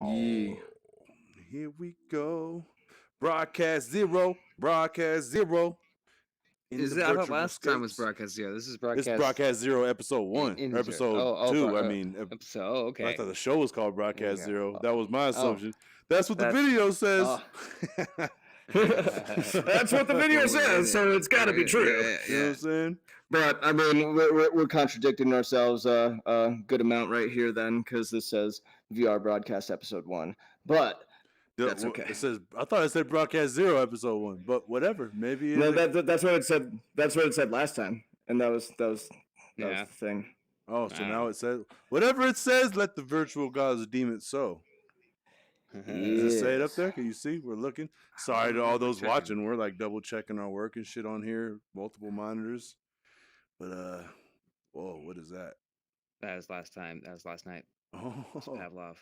Yeah. Here we go. Broadcast zero. In Is the it? I thought virtual last time was states. broadcast zero. This is It's broadcast broadcast zero, episode one, in or zero. episode two. Episode. Oh, I okay. thought the show was called There we Broadcast go. Zero. That was my Oh, assumption. That's what the that's video says. That's what the video Well, we're in says, so it. it's got to We're be in it. true. Yeah, You know what I'm saying? But I mean, we're contradicting ourselves a good amount right here, then, because this says VR broadcast episode 1. But that's okay. It says. I thought it said Broadcast Zero, episode 1, but whatever. Maybe No, that's what it said. That's what it said last time, and that was the thing. Oh, so now it says whatever it says. Let the virtual gods deem it so. Does it say it up there? Can you see? We're looking. Sorry to all those watching. We're like double checking our work and shit on here, multiple monitors. But whoa, what is that? That was last time. That was last night. Oh, It's Pavlov.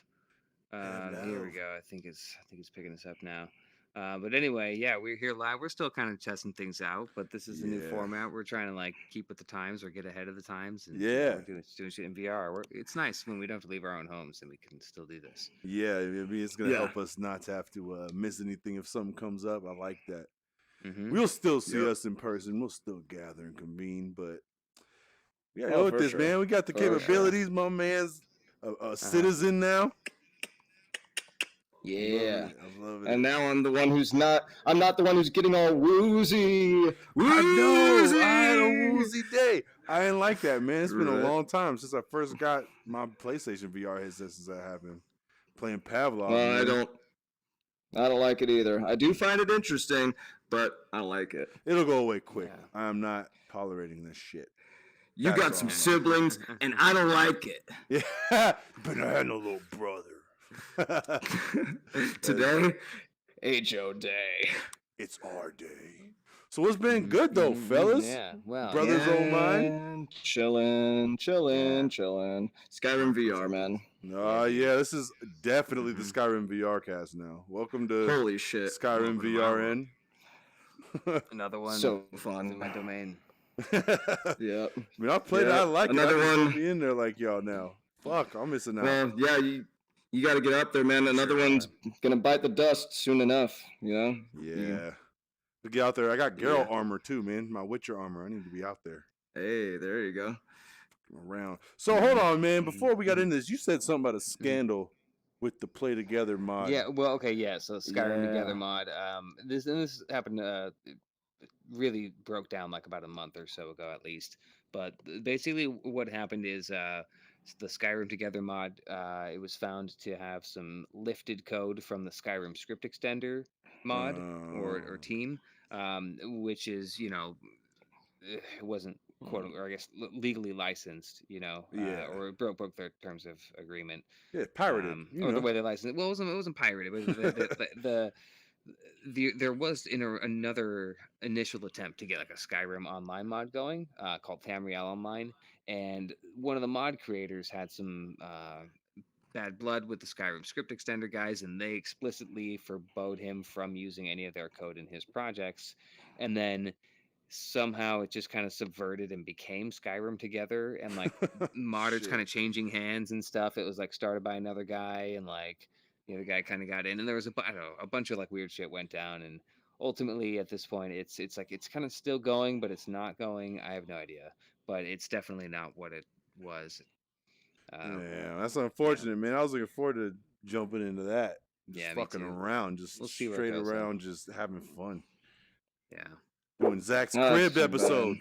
Pavlov. Here we go. I think it's picking us up now. But anyway, yeah, we're here live. We're still kind of testing things out, but this is a new format. We're trying to like keep with the times or get ahead of the times. And we're doing shit in VR. It's nice when we don't have to leave our own homes and we can still do this. Yeah, I mean, it's gonna help us not to have to miss anything if something comes up. I like that. We'll still see us in person. We'll still gather and convene, but yeah, go with this, man. We got the capabilities. My man's a citizen now. Yeah, I love it. And now I'm the one who's not. I'm not the one who's getting all woozy. I know. I had a woozy day. I didn't like that, man. It's been a long time since I first got my PlayStation VR headset. Since that happened, playing Pavlov. Well, I don't like it either. I do find it interesting, but I don't like it. It'll go away quick. Yeah. I am not tolerating this shit. You got some siblings, and I don't like it. Yeah, but I had no little brother. Today, HO day. It's our day. So what's been good though, fellas? Yeah, well, brothers old mine, chilling. Skyrim VR, man. Yeah, this is definitely the Skyrim VR cast now. Welcome to holy shit, Skyrim VRN. Another one. So fun in my domain. Yep. I mean, I played it. I like another it. I one. Be in there like y'all now. Fuck, I'm missing out. Well, yeah, you got to get up there, man. Another one's gonna bite the dust soon enough. You know. Yeah. To get out there, I got Geralt armor too, man. My Witcher armor. I need to be out there. Hey, there you go. Around. So hold on, man. Before we got into this, you said something about a scandal with the Play Together mod. Yeah. Well, okay. Yeah. So Skyrim Together mod. This happened. Really broke down like about a month or so ago, at least. But basically, what happened is the Skyrim Together mod. It was found to have some lifted code from the Skyrim script extender mod or team, which is it wasn't or I guess legally licensed, or it broke their terms of agreement. Yeah, pirated. Or the way they licensed it. Well, it wasn't pirated. But there was another initial attempt to get like a Skyrim online mod going called Tamriel Online, and one of the mod creators had some bad blood with the Skyrim script extender guys, and they explicitly forbade him from using any of their code in his projects. And then somehow it just kind of subverted and became Skyrim Together, and like modders kind of changing hands and stuff. It was like started by another guy, and like the guy kind of got in, and there was a bunch of like weird shit went down, and ultimately at this point it's like it's kind of still going, but it's not going. I have no idea, but it's definitely not what it was. Yeah, that's unfortunate, man. I was looking forward to jumping into that. Just fucking around, just straight around, just having fun. Yeah. Doing Zach's Cribs episode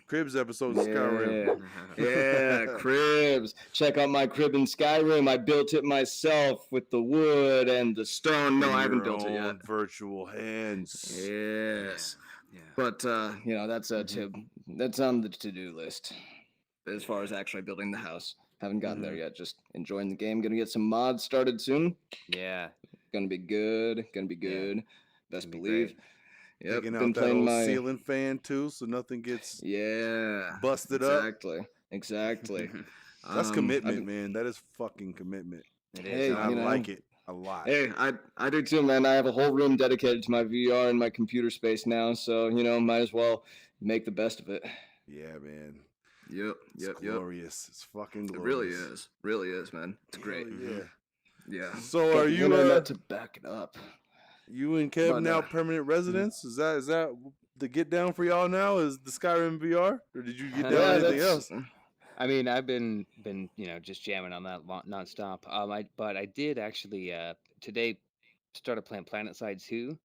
Skyrim. Yeah, Cribs. Check out my crib in Skyrim. I built it myself with the wood and the stone. No, I haven't built it yet. Virtual hands. Yes. Yeah. But that's that's on the to-do list as far as actually building the house. Haven't gotten there yet. Just enjoying the game. Gonna get some mods started soon. Yeah. Gonna be good. Yeah. Best believe. Great. Yep, taking out that old ceiling fan too, so nothing gets busted up. Exactly. That's commitment, man. That is fucking commitment. It is. I like it a lot. Hey, I do too, man. I have a whole room dedicated to my VR and my computer space now, so might as well make the best of it. Yeah, man. Yep. It's glorious. It's fucking glorious. It really is, man. It's great. Yeah. Yeah. So Got are the you internet to back it up. you and Kev But, now permanent residents? Is that the get down for y'all now? Is the Skyrim VR, or did you get down on yeah, anything that's else? I mean, I've been just jamming on that nonstop. But I did actually today started playing PlanetSide 2.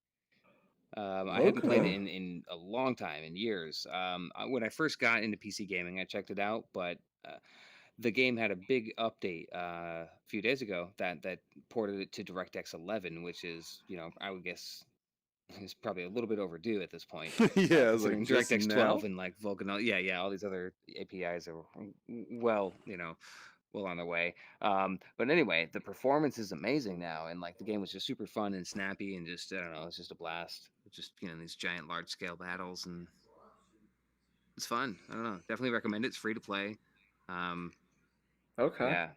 I hadn't played it okay. in a long time, in years. When I first got into PC gaming, I checked it out, but the game had a big update a few days ago that ported it to DirectX 11, which is, I would guess it's probably a little bit overdue at this point, Yeah, I was like, considering just DirectX 12 now. and like Vulkan, yeah, all these other APIs are well, well on their way. But anyway, the performance is amazing now, and like the game was just super fun and snappy, and just I don't know, it's just a blast. It's just these giant, large scale battles, and it's fun. I don't know, definitely recommend it. It's free to play. Um, Okay. yeah,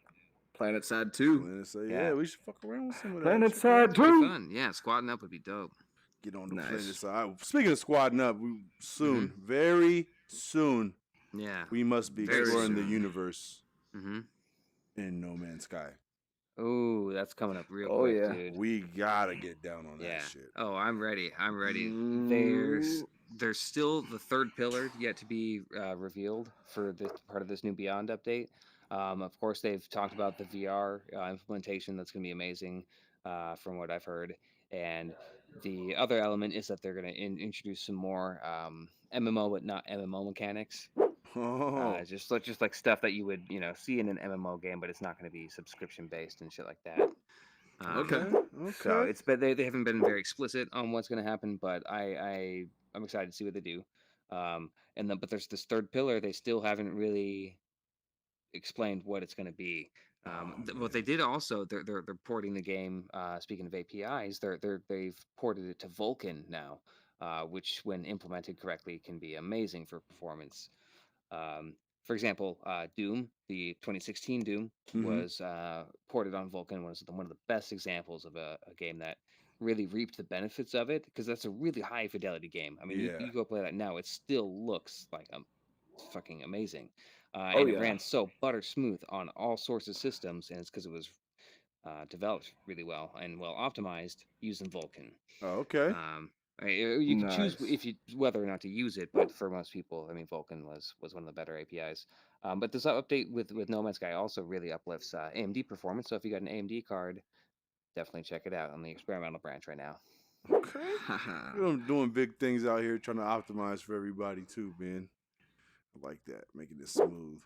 Planet Side 2. And say, yeah, yeah, we should fuck around with some of that. Planet Check it Side out. it's pretty 2. fun. Yeah, squatting up would be dope. Get on the planet Nice. side. Speaking of squadding up, soon, very soon, Yeah, we must be very exploring the soon. universe mm-hmm. in No Man's Sky. Oh, that's coming up real Oh, quick, yeah. dude. We gotta get down on Yeah. that shit. Oh, I'm ready. I'm ready. Ooh. There's still the third pillar yet to be revealed for this part of this new Beyond update. Of course, they've talked about the VR implementation. That's going to be amazing, from what I've heard. And the other element is that they're going to introduce some more MMO, but not MMO mechanics. Oh, Just like stuff that you would see in an MMO game, but it's not going to be subscription based and shit like that. Okay. So okay. it's but they haven't been very explicit on what's going to happen, but I'm excited to see what they do. But there's this third pillar. They still haven't really explained what it's going to be. Oh What they man. did also, they're porting the game. Speaking of APIs, they've ported it to Vulkan now, which when implemented correctly can be amazing for performance. For example, Doom, the 2016 Doom, Mm-hmm. was ported on Vulkan. Was one of the best examples of a game that really reaped the benefits of it, because that's a really high fidelity game. I mean, Yeah. you go play that now, it still looks like fucking amazing, Oh, and it yeah. ran so butter smooth on all sorts of systems, and it's because it was developed really well and well optimized using Vulkan. Oh, okay. You can choose Nice. if you whether or not to use it, but for most people, I mean, Vulkan was one of the better APIs. But this update with No Man's Sky also really uplifts AMD performance. So if you got an AMD card, definitely check it out on the experimental branch right now. Okay. You're doing big things out here, trying to optimize for everybody too, man. I like that, making it smooth.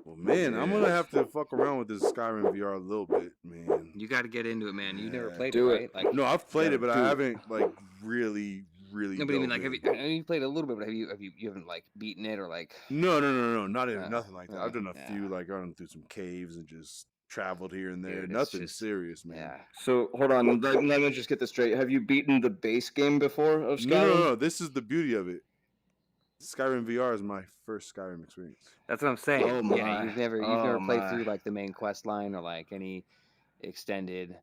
Well, man, I'm gonna Yes. have to fuck around with this Skyrim VR a little bit, man. You got to get into it, man. You never Yeah. played it, Do right? it. Like, No, I've played Gotta it, but I do it. haven't like really nobody mean dove like in. have you played a little bit, but you haven't like beaten it or like No, not even nothing like that. I've done a yeah. few, like gone through some caves and just traveled here and there. Dude, it's Nothing just serious, man. yeah. So, hold on. Let me just get this straight. Have you beaten the base game before of Skyrim? No. This is the beauty of it. Skyrim VR is my first Skyrim experience. That's what I'm saying. Oh, Yeah, my. you've never Oh, played my. through like the main quest line or like any extended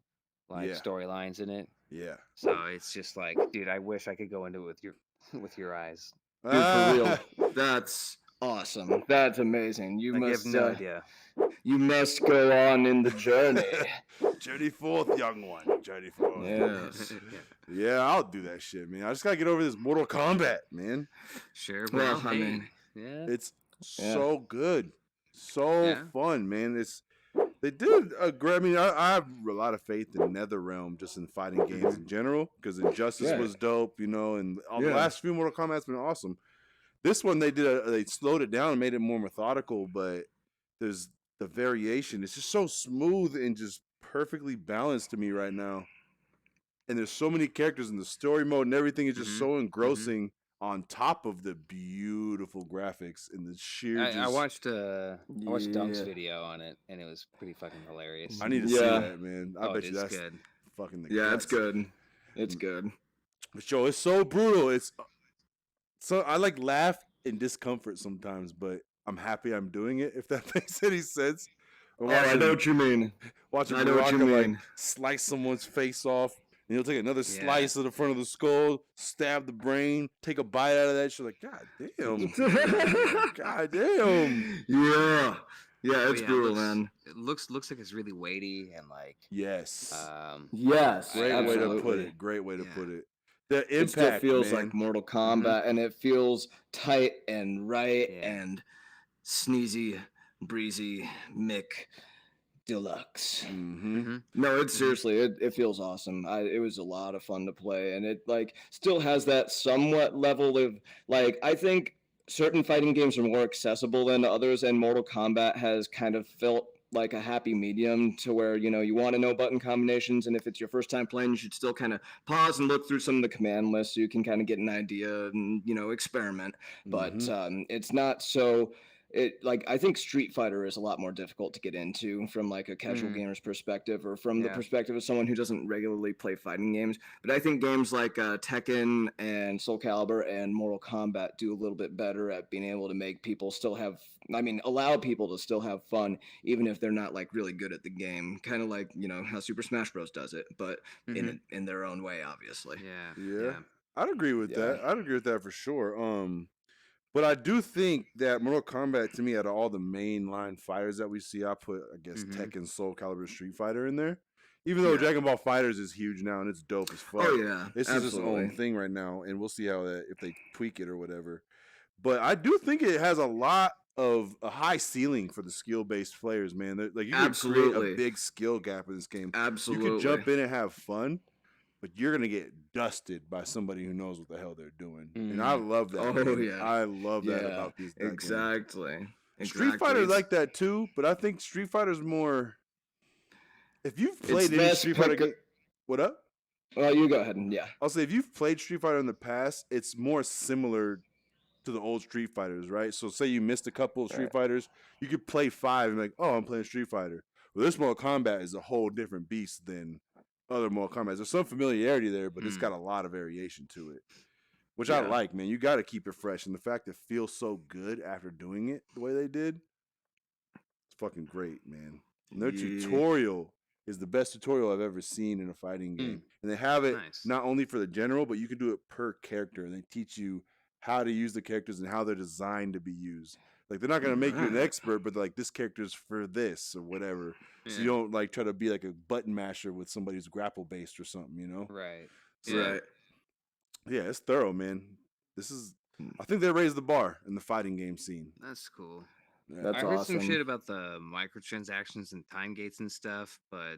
like Yeah. storylines in it. Yeah. So it's just like, dude, I wish I could go into it with your with your eyes. Dude, for real. That's awesome. That's amazing. You Like, you must have no idea. You must go on in the journey. Journey forth, young one. Journey forth. Yes. Yeah, I'll do that shit, man. I just gotta get over this Mortal Kombat, man. Sure, Well, well, I hey, mean, yeah. It's Yeah. so good, so Yeah. fun, man. They did a great. I mean, I have a lot of faith in NetherRealm just in fighting games in general, because Injustice Yeah. was dope, and all the Yeah. last few Mortal Kombat's been awesome. This one they slowed it down and made it more methodical, but there's the variation. It's just so smooth and just perfectly balanced to me right now. And there's so many characters in the story mode, and everything is just so engrossing. On top of the beautiful graphics and the sheer I just watched Dunk's Yeah. video on it, and it was pretty fucking hilarious. I need to see Yeah. that, man. I Oh, bet it you is that's good. fucking the Yeah, guts. it's good. It's good. But yo, it's so brutal. It's so I like laugh in discomfort sometimes, but I'm happy I'm doing it. If that makes any sense. I'm Oh, I know what you mean. watching I know what you Baraka, like mean. slice someone's face off. And he'll take another Yeah. slice of the front of the skull, stab the brain, take a bite out of that shit. Like, God damn. God damn. Yeah. Yeah, But it's yeah, brutal, man. it looks like it's really weighty and like Yes. Yes, Great way to put absolutely. it. Great way to yeah. put it. The It still impact, feels like man. Mortal Mm-hmm. Kombat, and it feels tight and right Yeah. and sneezy, breezy, Mick Deluxe. Mm-hmm. Mm-hmm. No, it Mm-hmm. seriously, it feels awesome. It was a lot of fun to play, and it like still has that somewhat level of like I think certain fighting games are more accessible than others, and Mortal Kombat has kind of felt like a happy medium to where you want to know button combinations, and if it's your first time playing, you should still kind of pause and look through some of the command lists so you can kind of get an idea and experiment. But Mm-hmm. it's not so it like I think Street Fighter is a lot more difficult to get into from like a casual Mm. gamer's perspective or from the Yeah. perspective of someone who doesn't regularly play fighting games. But I think games like Tekken and Soul Calibur and Mortal Kombat do a little bit better at being able to make people still have allow people to still have fun even if they're not like really good at the game. Kind of like, how Super Smash Bros does it, but Mm-hmm. in their own way, obviously. Yeah. Yeah. Yeah. I'd agree with Yeah. that. I'd agree with that for sure. But I do think that Mortal Kombat, to me, out of all the mainline fighters that we see, I put, I guess, Mm-hmm. Tekken, Soul Calibur, Street Fighter in there. Even though Yeah. Dragon Ball Fighters is huge now and it's dope as fuck, Oh yeah, this is its own absolutely. thing right now, and we'll see how that if they tweak it or whatever. But I do think it has a lot of a high ceiling for the skill based players, man. Like you could create a Absolutely. big skill gap in this game. You could Absolutely. jump in and have fun, but you're gonna get dusted by somebody who knows what the hell they're doing. And I Mm. love that. Oh Man. yeah. I love that Yeah. about that game. Exactly. Street Exactly. Fighter like that too, but I think Street Fighter's more. If you've It's played any less Street Fighter pick. game, what up? Well, you go ahead and yeah. I'll say if you've played Street Fighter in the past, it's more similar to the old Street Fighters, right? So say you missed a couple of Street Right. Fighters, you could play 5 and be like, oh, I'm playing Street Fighter. Well, this Mortal Kombat is a whole different beast than other Mortal Kombat. There's some familiarity there, but it's got a lot of variation to it, which I Yeah. like, man. You got to keep it fresh, and the fact that it feels so good after doing it the way they did, it's fucking great, man. And their Yeah. tutorial is the best tutorial I've ever seen in a fighting game. And they have it Nice. not only for the general, but you can do it per character. And they teach you how to use the characters and how they're designed to be used. Like they're not gonna make you an Right. expert, but like this character's for this or whatever. So Yeah. you don't like try to be like a button masher with somebody who's grapple based or something, you know? Right. So Yeah. Right. yeah, it's thorough, man. This is I think they raised the bar in the fighting game scene. That's cool. Yeah. That's I heard some awesome. shit about the microtransactions and time gates and stuff, but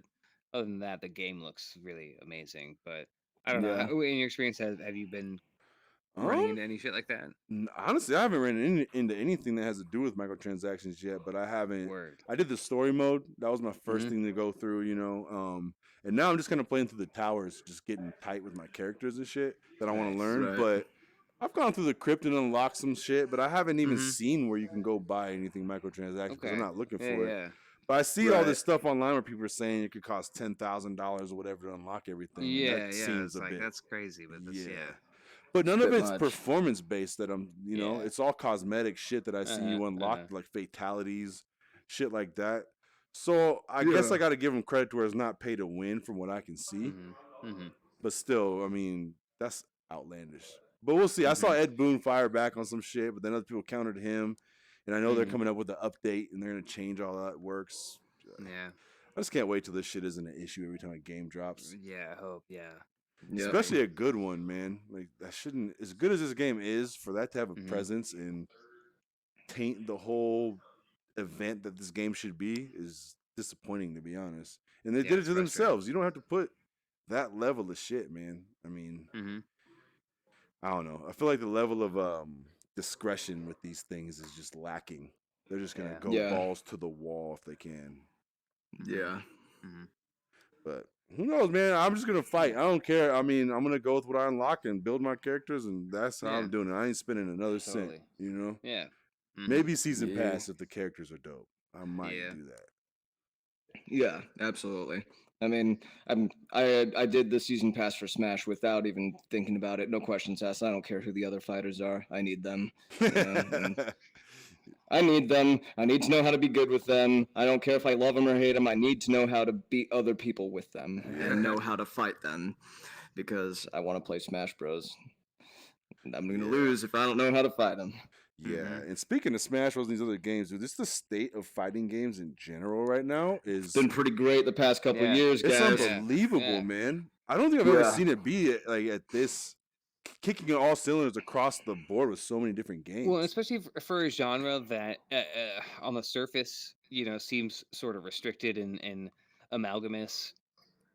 other than that, the game looks really amazing. But I don't know. Yeah. In your experience, have you been running Um into any shit like that? Honestly, I haven't into anything that has to do with microtransactions yet, but I haven't. Word. I did the story mode. That was my 1st Mhm. thing to go through, you know. And now I'm just kind of playing through the towers, just getting tight with my characters and shit that I want to Nice. learn. Right. But I've gone through the crypt and unlocked some shit, but I haven't even Mhm. seen where you can go buy anything microtransactions because I'm Okay. not looking Yeah, for it. yeah. But I see all Right. this stuff online where people are saying it could cost $10,000 or whatever to unlock everything. And Yeah, that yeah. seems It's a like bit. that's crazy, but that's yeah. But none It's a of bit it's much. performance based that Yeah. it's all cosmetic shit that I see you unlock, Uh-huh. like fatalities, shit like that. So I guess Yeah. I got to give them credit to where it's not pay to win from what I can see. Mhm. Mhm. But still, I mean, that's outlandish. But we'll see. I saw Ed Boon fire back on some shit, but then other people countered him. And I know they're Mhm. coming up with the update and they're going to change all that works. Yeah. I just can't wait till this shit isn't an issue every time a game drops. Yeah. I hope. Yeah. Yeah. Especially a good one, man. Like that shouldn't, as good as this game is, for that to have a Mhm. presence and taint the whole event that this game should be is disappointing, to be honest. And they Yeah, did it it's to frustrating. themselves. You don't have to put that level of shit, man. I mean, Mhm. I don't know. I feel like the level of discretion with these things is just lacking. They're just gonna Yeah. go Yeah. balls to the wall if they can. Yeah. Mhm. But who knows, man? I'm just gonna fight. I don't care. I mean, I'm gonna go with what I unlock and build my characters, and that's how Yeah. I'm doing it. I ain't spending another Totally. cent. You know, Yeah. Mhm. maybe season Yeah. pass if the characters are dope. I might Yeah. do that. Yeah, absolutely. I mean, I did the season pass for Smash without even thinking about it. No questions asked. I don't care who the other fighters are. I need them. And I need them. I need to know how to be good with them. I don't care if I love them or hate them. I need to know how to beat other people with them and know how to fight them because I want to play Smash Bros. And I'm going to Yeah. lose if I don't know how to fight them. Yeah, and speaking of Smash Bros. And these other games, dude, this the state of fighting games in general right now It's been is pretty great the past couple of Yeah. years, it's guys. Yeah. unbelievable, Yeah. man. I don't think I've ever Yeah. seen it be like at this kicking all cylinders across the board with so many different Well, games. especially for a genre that, on the surface, seems sort of restricted and amalgamous,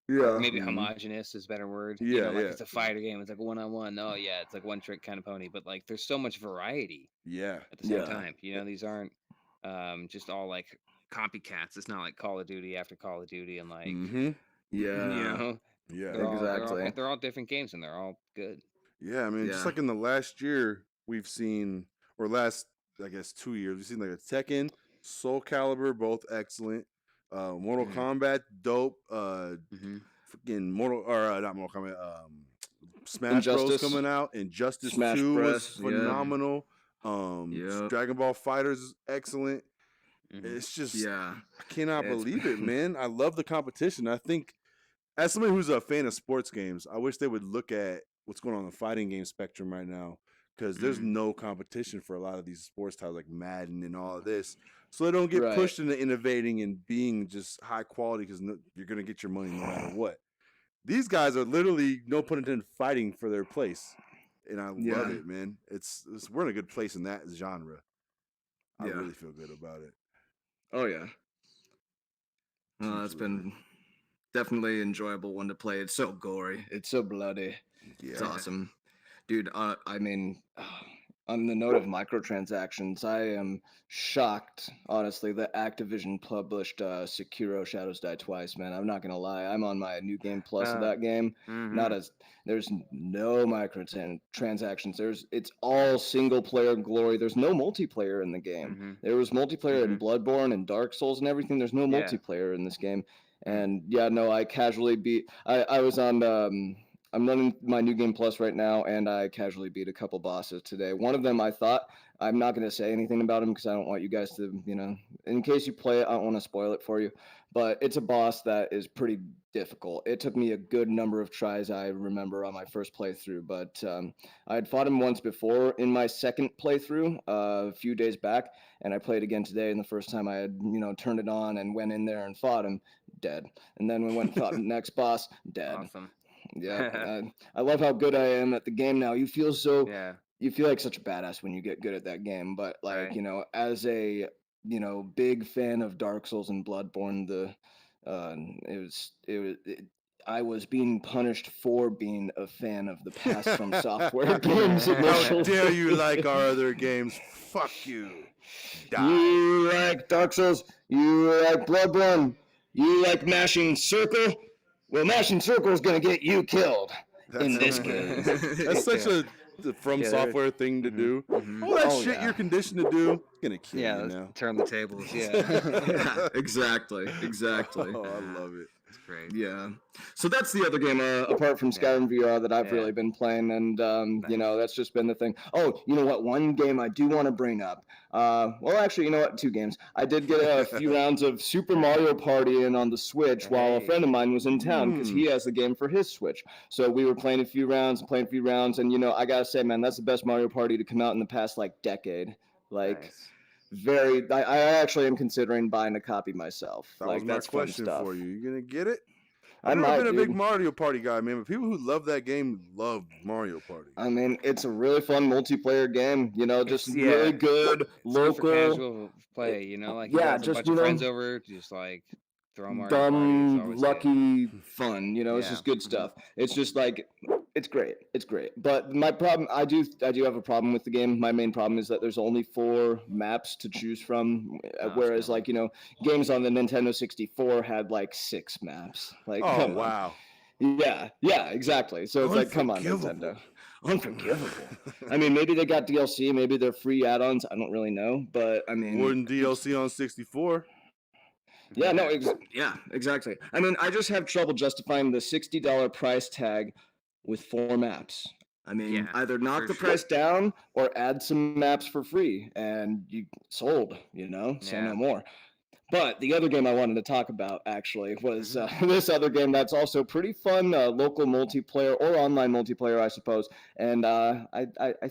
or Yeah. maybe Hmm. homogenous is a better word. Yeah, Like yeah, it's a fighter game. It's like one on one. Oh yeah, it's like one trick kind of pony. But like, there's so much variety yeah. at the same Yeah. time. These aren't just all like copycats. It's not like Call of Duty after Call of Duty, and like Mm-hmm. you Yeah. know, Yeah. Exactly. they're all different games, and they're all good. Yeah, I mean, just Yeah. like in the last year, we've seen, or last, I guess, 2 years, we've seen like a Tekken, Soul Calibur, both excellent. Mortal Mm-hmm. Kombat, dope. Mm-hmm. Freaking not Mortal Kombat. Smash Bros Injustice, coming out. Injustice Smash 2 was Bros. Yeah. Mm-hmm. phenomenal. Yep. Dragon Ball Fighters is excellent. Mm-hmm. It's just Yeah. I cannot It's believe it, man. I love the competition. I think as somebody who's a fan of sports games, I wish they would look at what's going on the fighting game spectrum right now because there's Mm-hmm. no competition for a lot of these sports titles like Madden and all of this. So they don't get right. pushed into innovating and being just high quality because you're going to get your money no matter what. These guys are literally, no pun intended, fighting for their place. And I love Yeah. it, man. We're in a good place in that genre. I Yeah. really feel good about it. Oh yeah. It's Hugely. been definitely enjoyable one to play. It's so gory. It's so bloody. It's Yeah. awesome. Dude, I mean, on the note of microtransactions, I am shocked, honestly, that Activision published Sekiro Shadows Die Twice, man. I'm not gonna lie. I'm on my new game plus of that game. Not Mm-hmm. as there's no microtransactions. It's all single player glory. There's no multiplayer in the game. Mm-hmm. There was multiplayer in Mm-hmm. Bloodborne and Dark Souls and everything. There's no Yeah. multiplayer in this game. Mm. And yeah, no, I casually beat I was on I'm running my new game plus right now, and I casually beat a couple bosses today. One of them, I thought, I'm not going to say anything about him because I don't want you guys to, in case you play it, I don't want to spoil it for you. But it's a boss that is pretty difficult. It took me a good number of tries, I remember, on my first playthrough. But I had fought him once before in my second playthrough a few days back, and I played again today. And the first time I had, turned it on and went in there and fought him, dead. And then we went and fought the next boss, dead. Awesome. Yeah, I love how good I am at the game now. Yeah. You feel like such a badass when you get good at that game. But like, Right. as a big fan of Dark Souls and Bloodborne, I was being punished for being a fan of the past From Software games How initially. dare you like our other games? Fuck you. Die. You like Dark Souls? You like Bloodborne? You like mashing circle? Well, mashing circle is gonna get you killed in this game. That's such Yeah. a From Yeah, Software thing to Mhm. do. Mhm. All that Oh, shit yeah. you're conditioned to do, gonna kill Yeah. you Let's now. turn the tables. Yeah. Yeah, exactly. Oh, I love it. It's great. Yeah. So that's the other game apart from Skyrim VR that I've Yeah. really been playing, and Nice. that's just been the thing. Oh, you know what? One game I do want to bring up. Well, actually, you know what? Two games. I did get a few rounds of Super Mario Party in on the Switch while a Hey. friend of mine was in town because he has the game for his Switch. So we were playing a few rounds, and I gotta say, man, that's the best Mario Party to come out in the past like decade. Like. Nice. I actually am considering buying a copy myself. That Like was my that's fun question stuff. for you. You gonna get it? I I've never might, been a big dude. Mario Party guy, man, but people who love that game love Mario Party. I mean, it's a really fun multiplayer game. Just It's- really yeah, good It's good local. for casual play. Like you yeah, got a just bunch of friends over, just like throw a Mario Party. It's dumb, always good. lucky fun. It's Yeah. just good Mhm. stuff. It's just like it's great. It's great. But my problem, I do have a problem with the game. My main problem is that there's only 4 maps to choose from, whereas really. games on the Nintendo 64 had like 6 maps. Like, Oh come on. wow. Yeah, exactly. So it's like, come on, Nintendo. Unforgivable. I mean, maybe they got DLC, maybe they're free add-ons. I don't really know, but I mean, Wouldn't DLC on 64? yeah, no, yeah, exactly. I mean, I just have trouble justifying the $60 price tag with 4 maps. I mean, Yeah, either knock for the sure. price down or add some maps for free, and you sold. Say Yeah. no more. But the other game I wanted to talk about actually was Mm-hmm. this other game that's also pretty fun, local multiplayer or online multiplayer, I suppose. And I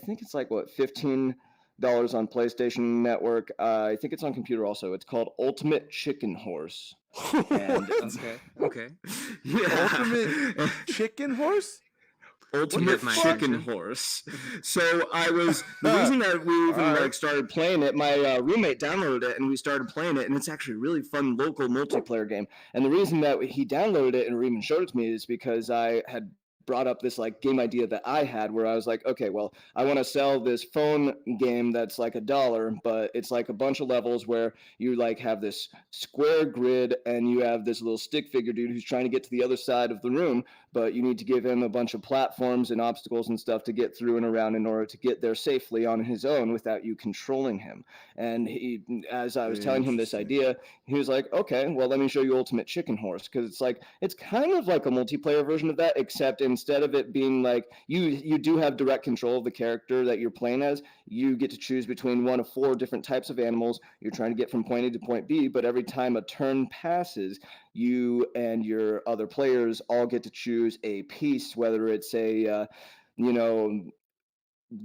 think it's like what 15 on PlayStation Network. I think it's on computer also. It's called Ultimate Chicken Horse. And What? Okay. yeah. Ultimate chicken horse? Ultimate my Chicken attention. Horse. So the reason that we even Alright. like started playing it, my roommate downloaded it and we started playing it, and it's actually a really fun local multiplayer game. And the reason that he downloaded it and even showed it to me is because I had brought up this like game idea that I had where I was like, okay, well, I want to sell this phone game that's like $1, but it's like a bunch of levels where you like have this square grid and you have this little stick figure dude who's trying to get to the other side of the room, but you need to give him a bunch of platforms and obstacles and stuff to get through and around in order to get there safely on his own without you controlling him. And as I was telling him this Interesting. idea, he was like, okay, well, let me show you Ultimate Chicken Horse, because it's kind of like a multiplayer version of that, except instead of it being like you do have direct control of the character that you're playing as. You get to choose between one of 4 different types of animals. You're trying to get from point A to point B, but every time a turn passes, you and your other players all get to choose a piece, whether it's a you know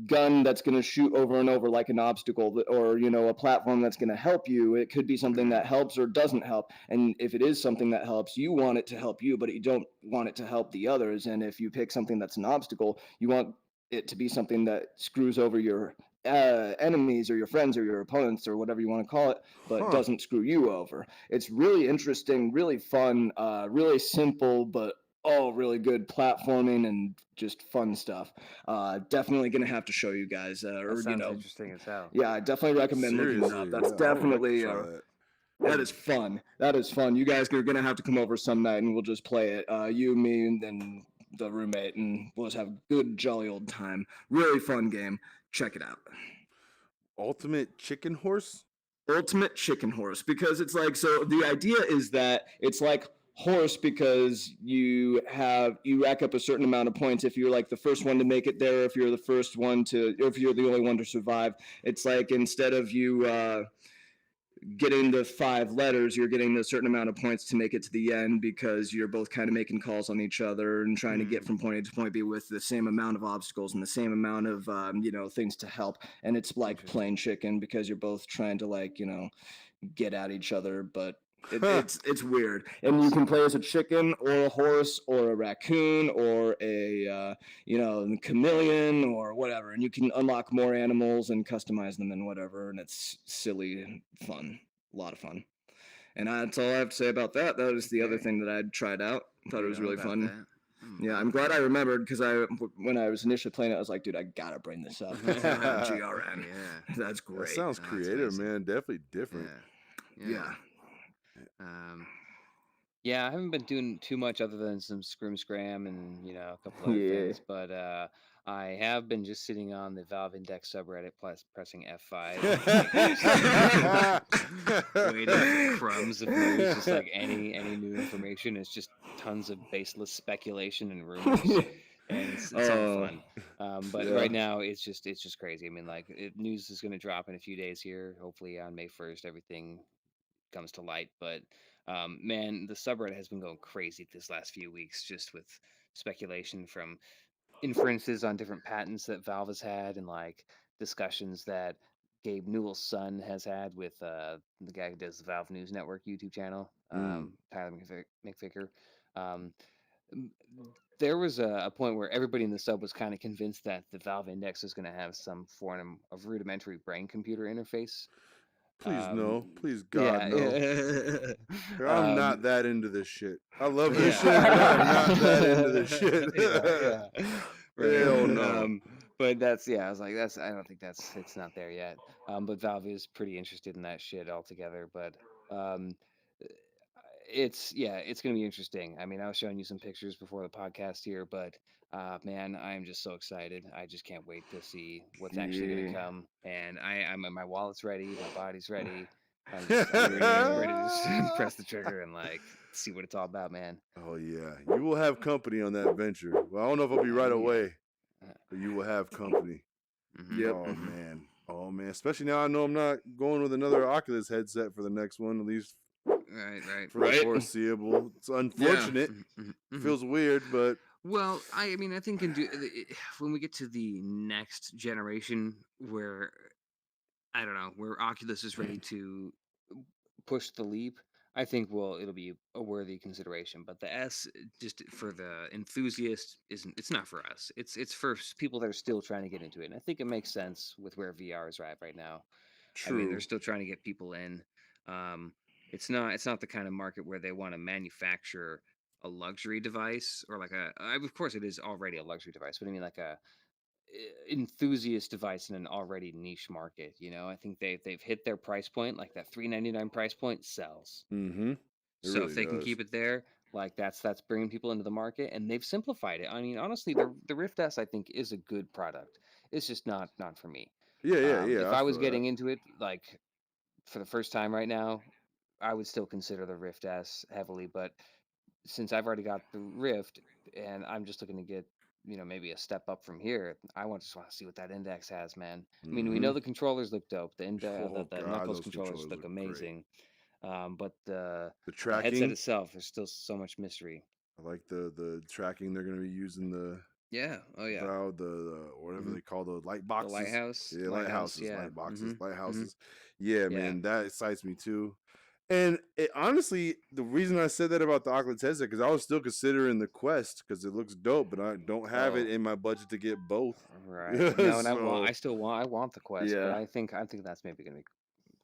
gun that's going to shoot over and over like an obstacle, or a platform that's going to help you. It could be something that helps or doesn't help, and if it is something that helps, you want it to help you, but you don't want it to help the others. And if you pick something that's an obstacle, you want it to be something that screws over your enemies or your friends or your opponents or whatever you want to call it, but Huh. doesn't screw you over. It's really interesting, really fun, really simple, but all really good platforming and just fun stuff. Definitely gonna have to show you guys, That sounds interesting as hell. yeah, I definitely recommend looking it up. Seriously, That's yeah, I would like to definitely try that. that is fun. That is fun. You guys are gonna have to come over some night and we'll just play it. You, me, and then the roommate, and we'll just have a good, jolly old time. Really fun game. Check it out. Ultimate chicken horse? Ultimate Chicken Horse, because it's like, so the idea is that it's like horse because you rack up a certain amount of points if you're like the first one to make it there, if you're the first one to, or if you're the only one to survive. It's like, instead of you getting the 5 letters, you're getting a certain amount of points to make it to the end, because you're both kind of making calls on each other and trying to get from point A to point B with the same amount of obstacles and the same amount of things to help. And it's like playing chicken, because you're both trying to get at each other, but it's weird. And you can play as a chicken or a horse or a raccoon or a chameleon or whatever, and you can unlock more animals and customize them and whatever, and it's silly and fun, a lot of fun. And that's all I have to say about that. That was the other Okay. thing that I'd tried out. Thought it was really fun. That. Yeah, I'm glad I remembered, because when I was initially playing it, I was like, dude, I gotta bring this up. GRN. Yeah. That's That great. sounds That's creative, amazing. man. Definitely different. Yeah. Yeah, I haven't been doing too much other than some scram and a couple other Yeah. things, but I have been just sitting on the Valve Index subreddit plus pressing F5, waiting for crumbs of news, just like any new information. It's just tons of baseless speculation and rumors, and it's all fun. But Yeah. right now it's just crazy. I mean, like news is going to drop in a few days here. Hopefully on May 1st, everything comes to light. But man, the subreddit has been going crazy this last few weeks, just with speculation from inferences on different patents that Valve has had, and like discussions that Gabe Newell's son has had with the guy who does the Valve News Network YouTube channel, Tyler McVicker. Um, m- there was a point where everybody in the sub was kind of convinced that the Valve Index was going to have some form of rudimentary brain computer interface. Please no. Please God Yeah. no. I'm not um, that into this shit. I love this shit, but I am yeah. not that into this shit. Right. Hell no. But I was like, I don't think it's not there yet. But Valve is pretty interested in that shit altogether. But um, it's gonna be interesting. I mean, I was showing you some pictures before the podcast here, but man, I'm just so excited. I just can't wait to see what's actually gonna Yeah. come. And I'm my wallet's ready, my body's ready. I'm ready to just press the trigger and like see what it's all about, man. Oh yeah, you will have company on that venture. Well, I don't know if I'll be right Oh yeah. away, but you will have company. Yep. Oh man, oh man. Especially now I know I'm not going with another Oculus headset for the next one, at least Right. for the Right. foreseeable. It's unfortunate. Feels weird, but Well, I mean, I think when we get to the next generation, where I don't know, where Oculus is ready to push the leap, I think it'll be a worthy consideration. But the S, just for the enthusiast, isn't. It's not for us. It's for people that are still trying to get into it. And I think it makes sense with where VR is at right now. I mean, they're True. still trying to get people in. Um, it's not the kind of market where they want to manufacture a luxury device or like of course it is already a luxury device, but I mean like a enthusiast device in an already niche market. I think they've hit their price point, like that 399 price point sells. Mm-hmm. It So if really they can does. keep it there, like that's bringing people into the market, and they've simplified it. I mean, honestly, the Rift S I think is a good product. It's just not for me. Yeah, yeah, yeah. If I I was feel that. getting into it like for the first time right now, I would still consider the Rift S heavily, but since I've already got the Rift and I'm just looking to get, maybe a step up from here, just want to see what that index has, man. I mean, we Mm-hmm. know the controllers look dope. Oh The God, Knuckles those controllers controllers look look great. amazing. But The the headset tracking, itself, there's still so much mystery. I like the tracking they're gonna be using the Yeah. Oh yeah. Valve, the whatever hmm they call the light The boxes. lighthouse, Yeah, lighthouse. lighthouses, Yeah. light boxes, Hmm. lighthouses. Yeah, Yeah. man, that excites me too. And honestly, the reason I said that about the Oculus headset because I was still considering the Quest because it looks dope, but I don't have it Oh, in my budget to get both. right. No, and So I want the Quest, but Yeah. I think that's maybe gonna be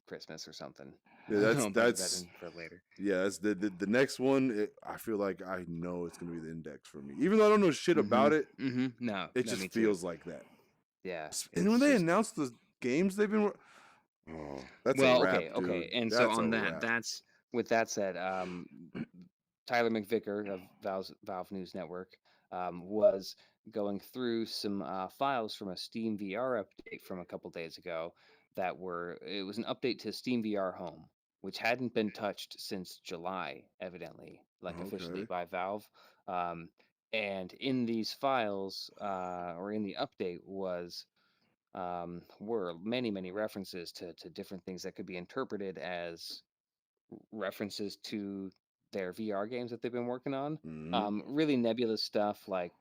Christmas or something. yeah, I'll budget that in for later. yeah, that's the next one. I feel like I know it's gonna be the Index for me, even though I don't know shit about it. No, It no, just me too. feels like that. Yeah, And when it's they just announced the games they've been, oh, that's a well, wrap, okay. dude. And so That's a on that, wrap. that's with that said, Tyler McVicker of Valve News Network was going through some files from a Steam VR update from a couple days ago it was an update to Steam VR Home, which hadn't been touched since July, evidently, like officially Okay. by Valve. Um, and in these files, or in the update, were many references to different things that could be interpreted as references to their VR games that they've been working on. Hmm. Really nebulous stuff, like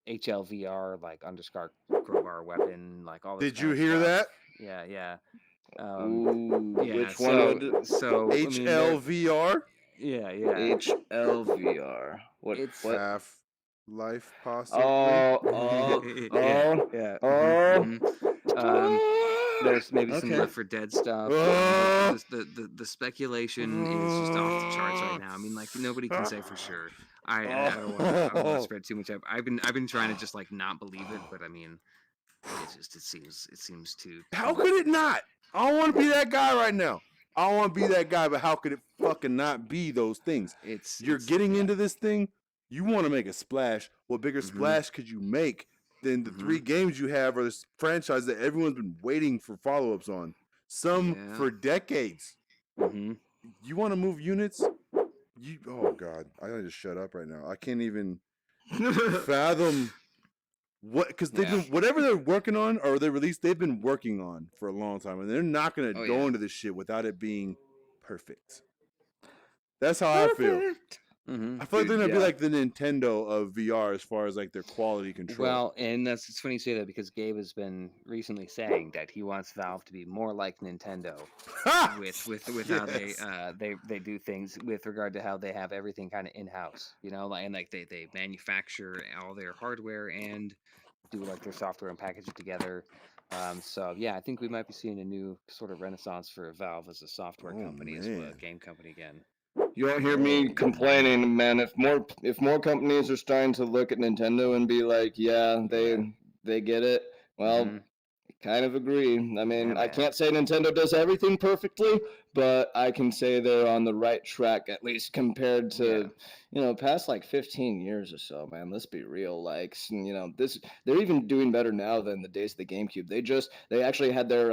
HLVR, like underscore crowbar weapon, like all this Did kind you of hear stuff. that? Yeah, yeah, um, Ooh, yeah. which one So, would so I mean, HLVR, yeah, yeah. HLVR? It's What? Half Life, possibly. Oh, oh, yeah, oh, yeah. oh. Um, there's maybe some Okay. Left 4 Dead stuff, but Oh, the speculation is just off the charts right oh, now. I mean, like nobody can say for sure. I don't want to oh. spread too much up. I've been trying to just like not believe it, but I mean, it seems How too. could it not? I don't want to be that guy right now. I don't want to be that guy, but how could it fucking not be those things? You're It's getting yeah. into this thing. You want to make a splash. What bigger Mm-hmm. splash could you make than the Mm-hmm. three games you have or this franchise that everyone's been waiting for follow ups on? Some Yeah. for decades. Mm-hmm. You want to move units? Oh god, I gotta just shut up right now. I can't even fathom what because they've Yeah. been whatever they're working on or they released they've been working on for a long time and they're not gonna Oh go yeah. into this shit without it being perfect. That's how I feel. Perfect. Mm-hmm. I feel like they're Dude, gonna be yeah. like the Nintendo of VR as far as like their quality control. Well, and it's funny you say that because Gabe has been recently saying that he wants Valve to be more like Nintendo Ha! with how Yes. they do things with regard to how they have everything kind of in house, and like they manufacture all their hardware and do like their software and package it together. So yeah, I think we might be seeing a new sort of renaissance for Valve as a software Oh company as well, a man. game company again. You won't hear me Oh man. complaining, man. If more companies are starting to look at Nintendo and be like, yeah, Yeah. they get it. Mm-hmm. Well, kind of agree. I Yeah, mean, I man. can't say Nintendo does everything perfectly, but I can say they're on the right track, at least compared Yeah. to, past like 15 years or so, man. Let's be real. Like, they're even doing better now than the days of the GameCube. They actually had their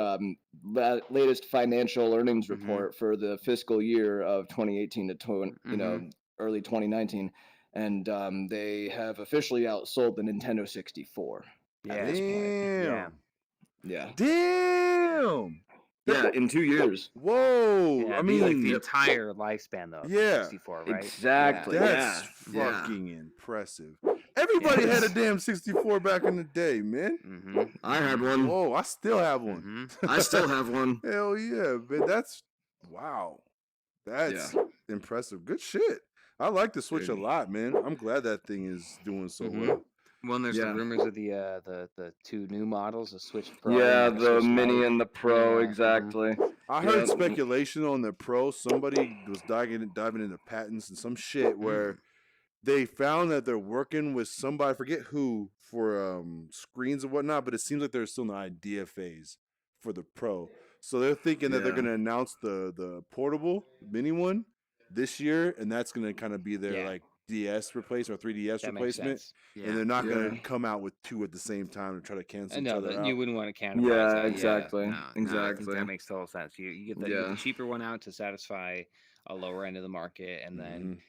latest financial earnings Mm-hmm. report for the fiscal year of 2018 to Mm-hmm. early 2019, and they have officially outsold the Nintendo 64 at Yeah. this point. Yeah. Damn. Yeah. Damn. Yeah, in 2 years. Whoa. Yeah. I The like the mean, Yep. entire lifespan though of the yeah. 64, right? Yeah. Exactly. That's Yeah. fucking impressive. Everybody had a Yes. damn 64 back in the day, man. Mm-hmm. I had one. Whoa, I still have one. Mm-hmm. I still have one. Hell yeah, man. That's wow. Yeah. That's impressive. Good shit. I like the Switch a Dude. lot, man. I'm glad that thing is doing so Mm-hmm. well. Well, and there's the Yeah. rumors of the two new models, the Switch Pro Yeah, and the the Switch mini Lite. and the Pro, Yeah. exactly. I Yeah. heard speculation on the Pro. Somebody was diving into patents and some shit where they found that they're working with somebody, I forget who, for screens and whatnot, but it seems like they're still in the idea phase for the Pro. So they're thinking that they're Yeah. going to announce the portable mini one this year, and that's going to kind of be their Yeah. like DS replacement or 3DS That makes replacement. sense. Yeah. And they're not going Yeah. to come out with two at the same time and try to cancel each No, other that out. you wouldn't want to cannibalize Yeah, that. exactly. No, I think Exactly. that makes total sense. You get Yeah. the cheaper one out to satisfy a lower end of the market, and then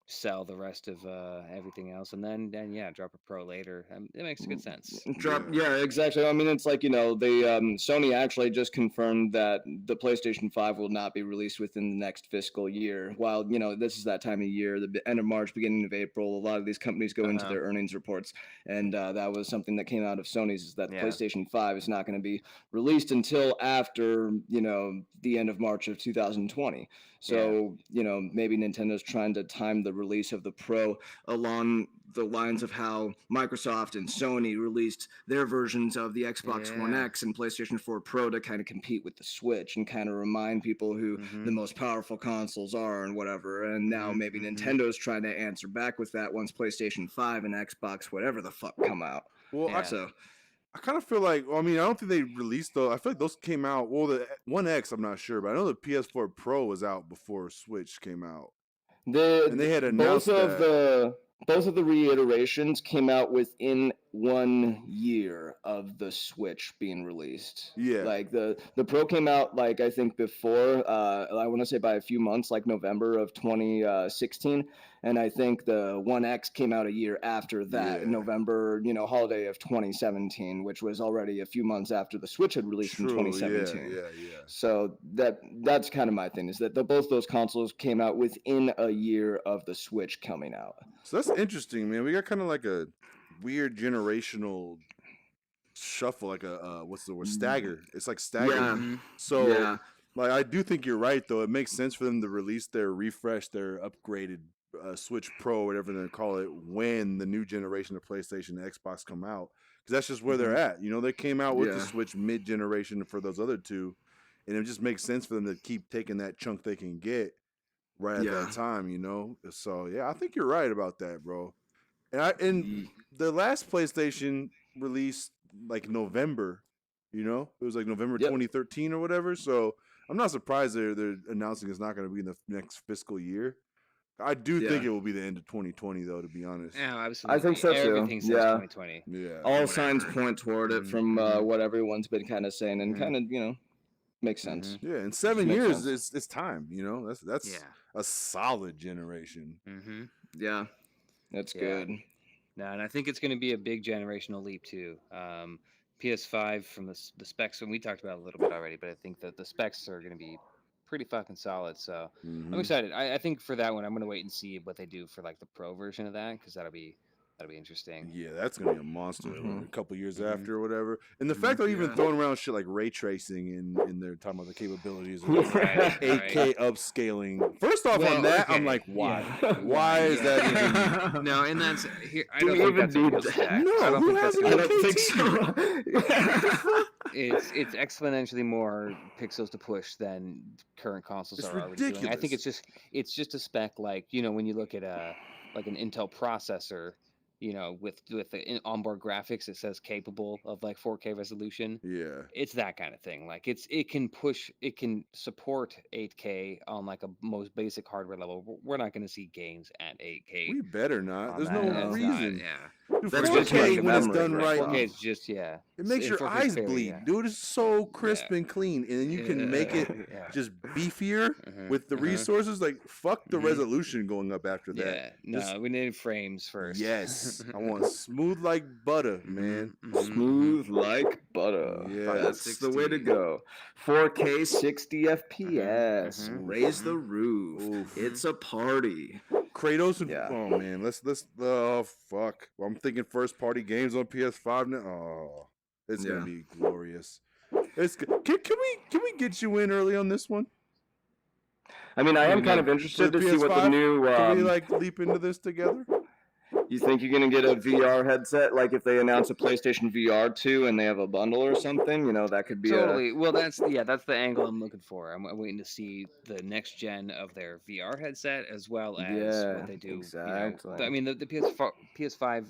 sell the rest of everything else, and then yeah, drop a Pro later. It makes good sense. Yeah, exactly. I mean, it's like, they Sony actually just confirmed that the PlayStation 5 will not be released within the next fiscal year. While, this is that time of year, the end of March, beginning of April, a lot of these companies go into their earnings reports, and that was something that came out of Sony's, is that the Yeah. PlayStation 5 is not going to be released until after, the end of March of 2020. So, maybe Nintendo's trying to time the release of the Pro along the lines of how Microsoft and Sony released their versions of the Xbox One Yeah. X and PlayStation 4 Pro to kind of compete with the Switch and kind of remind people who the most powerful consoles are and whatever. And now maybe Nintendo's trying to answer back with that once PlayStation 5 and Xbox whatever the fuck come out. Well, Yeah. So I kind of feel like, I mean, I don't think they released those. I feel like those came out. Well, the One X, I'm not sure, but I know the PS4 Pro was out before Switch came out. And they had announced both of the reiterations came out within 1 year of the Switch being released. Yeah. Like the Pro came out, like, I think before, I want to say by a few months, like November of 2016, and I think the One X came out a year after that, in Yeah. November, holiday of 2017, which was already a few months after the Switch had released in True, 2017. yeah. So that's kind of my thing, is that both those consoles came out within a year of the Switch coming out. So that's interesting, man. We got kind of like a weird generational shuffle, like a what's the word? Stagger. It's like stagger. Yeah. So, Yeah. like, I do think you're right, though. It makes sense for them to release their upgraded Switch Pro, whatever they call it, when the new generation of PlayStation and Xbox come out, because that's just where they're at. They came out with the Yeah. Switch mid-generation for those other two, and it just makes sense for them to keep taking that chunk they can get right at that time. So yeah, I think you're right about that, bro. And the last PlayStation released like November, it was like November Yep. 2013 or whatever. So I'm not surprised they're announcing it's not going to be in the next fiscal year. I do think it will be the end of 2020, though, to be honest. Yeah, absolutely. I think so too. Everything says Yeah. 2020. Yeah. All signs point toward it from what everyone's been kind of saying, and Mhm. kind of, makes sense. Yeah, in 7 Makes years, sense. it's time. That's Yeah. a solid generation. Mm-hmm. Yeah, that's Yeah. good. No, and I think it's going to be a big generational leap too. PS5 from the specs, and we talked about it a little bit already, but I think that the specs are going to be pretty fucking solid. So I'm excited. I think for that one, I'm going to wait and see what they do for like the Pro version of that, because that'll be interesting. Yeah, that's gonna be a monster a couple years after or whatever. And the Mhm. fact they're even Yeah. throwing around shit like ray tracing in their talking about the capabilities of Right, 8K upscaling. First off, Well, on that, I'm okay, like, why? yeah. Why is Yeah. that even? No, and that's here. I Do don't we think even that's a need real that? spec. No, I don't who think has that's a an I real don't think spec. so. It's exponentially more pixels to push than current consoles It's are already doing. I think ridiculous. it's just a spec, like, when you look at like an Intel processor, with the onboard graphics, it says capable of like 4K resolution. Yeah. It's that kind of thing. Like it can support 8K on like a most basic hardware level. We're not going to see games at 8K We better not. on There's that. no That's reason. not, yeah. Dude, That's 4K just too much when it's memory done right right, 4K is just, yeah. it makes your 4K is eyes clear, bleed, yeah. dude. It's so crisp Yeah. and clean, and then you can make it Yeah. just beefier Mhm, with the mhm. resources. Like, fuck the Mhm. resolution going up after that. Yeah, no, Just- we need frames first. Yes, I want smooth like butter, man. Smooth like butter. Yeah. That's the way to go. 4K 60 FPS. mhm. Raise the roof. Oof. It's a party. Kratos and Yeah. oh man, let's oh fuck. Well, I'm thinking first party games on PS5 now. Oh, it's gonna Yeah. be glorious. Can we get you in early on this one I mean, I What do am you kind mean? of for the interested to see what the PS5? new. Can we like leap into this together? You think you're gonna get a VR headset? Like if they announce a PlayStation VR 2 and they have a bundle or something, that could be a. Totally. Well, that's the angle I'm looking for. I'm waiting to see the next gen of their VR headset as well as what Yeah, they do. I exactly. mean, the PS5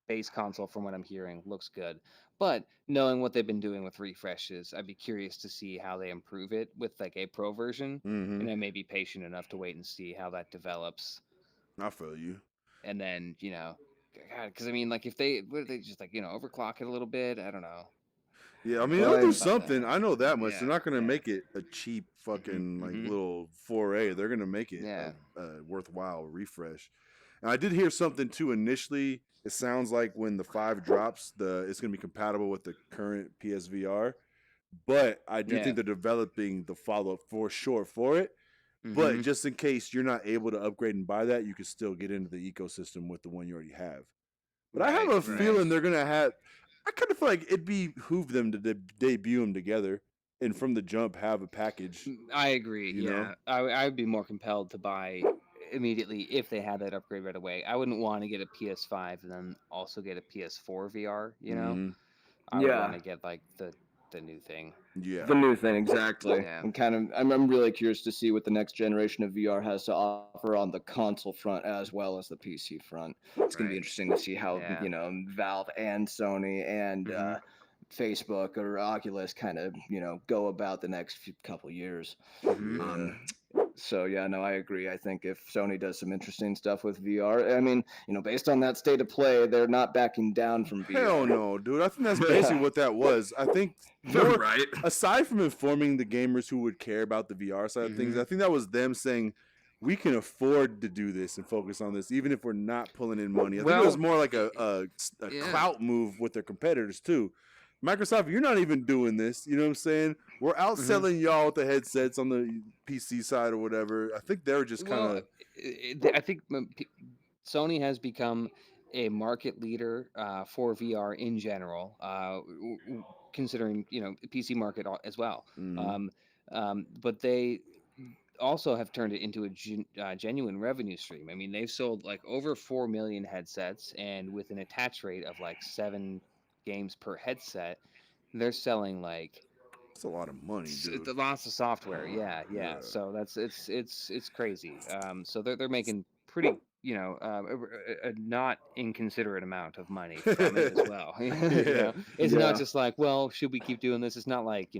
base console, from what I'm hearing, looks good. But knowing what they've been doing with refreshes, I'd be curious to see how they improve it with like a pro version, Mm-hmm. and I may be patient enough to wait and see how that develops, I feel you. and then God, because I mean, like if they what if they just like overclock it a little bit, I don't know. Yeah, I mean Well, they'll do About that. something. I know that much. They're Yeah, not gonna yeah. make it a cheap fucking like Hmm. little foray. They're gonna make it Yeah. a worthwhile refresh. And I did hear something too. Initially, it sounds like when the 5 drops, it's gonna be compatible with the current PSVR. But I do Yeah. think they're developing the follow up for sure for it. But Hmm. just in case you're not able to upgrade and buy that, you can still get into the ecosystem with the one you already have. But I have Right, a right. feeling they're gonna have. I kind of feel like it'd behoove them to debut them together, and from the jump have a package. I agree. You know? Yeah, I'd be more compelled to buy immediately if they had that upgrade right away. I wouldn't want to get a PS5 and then also get a PS4 VR. Mm-hmm. I would yeah, want to get like the new thing. the Yeah. new thing exactly. Yeah. I'm really curious to see what the next generation of VR has to offer on the console front as well as the PC front. It's gonna be Right. interesting to see how Yeah. Valve and Sony and Hmm. Facebook or Oculus kind of go about the next couple years. Hmm. Yeah. Um, so yeah, no, I agree. I think if Sony does some interesting stuff with VR, I mean, based on that state of play, they're not backing down from Hell VR. no, dude. I think that's basically what that was. I think more Right. aside from informing the gamers who would care about the VR side of things, Hmm. I think that was them saying we can afford to do this and focus on this, even if we're not pulling in money. I think it was Well, more like a yeah. clout move with their competitors too. Microsoft, you're not even doing this. You know what I'm saying? We're Hmm. outselling y'all with the headsets on the PC side or whatever. I think they're just kind Well, of I think Sony has become a market leader for VR in general, considering PC market as well. mm, Um, but they also have turned it into a genuine revenue stream. I mean, they've sold like over 4 million headsets, and with an attach rate of like 7 games per headset, they're selling like it's a lot of money, dude. lots of software. Yeah, yeah. Yeah. So that's it's crazy. So they're making pretty a not inconsiderate amount of money from it as well. Yeah. It's not Yeah. just like, well, should we keep doing this? It's not like